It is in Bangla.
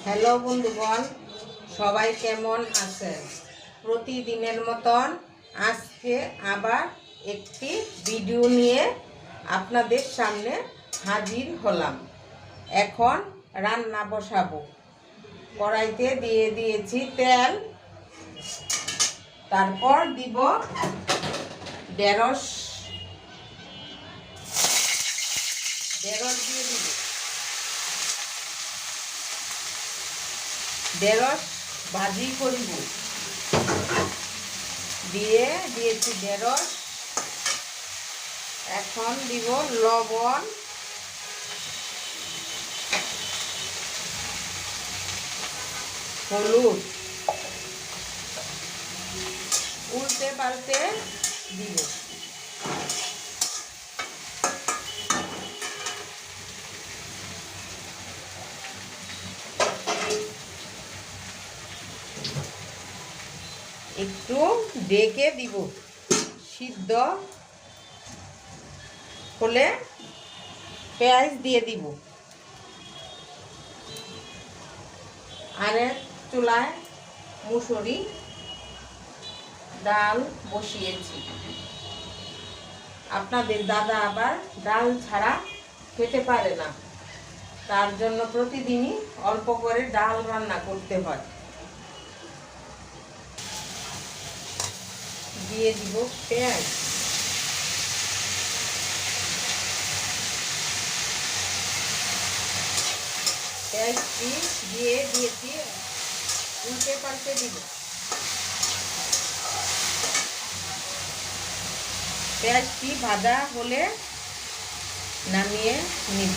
হ্যালো বন্ধুগণ, সবাই কেমন আছেন? প্রতিদিনের মতন আজকে আবার একটি ভিডিও নিয়ে আপনাদের সামনে হাজির হলাম। এখন রান্না বসাবো। কড়াইতে দিয়ে দিয়েছি তেল, তারপর দিব ঢেঁড়স দিয়ে দিব। ঢেঁড়স ভাজি করিব। দিয়েছি ঢেঁড়স। এখন দিব লবণ, হলুদ, উল্টে পাল্টে দিব। একটু ঢেকে দিব, সিদ্ধ হলে পেঁয়াজ দিয়ে দিব। আরেক চুলায় মুসুরি ডাল বসিয়েছি। আপনাদের দাদা আবার ডাল ছাড়া খেতে পারে না, তার জন্য প্রতিদিনই অল্প করে ডাল রান্না করতে হয়। দিয়ে দিব পেঁয়াজ। পেঁয়াজটি দিয়ে দিয়েছি, উল্টে পাল্টে দিব। পেঁয়াজটি ভাজা হলে নামিয়ে নিব।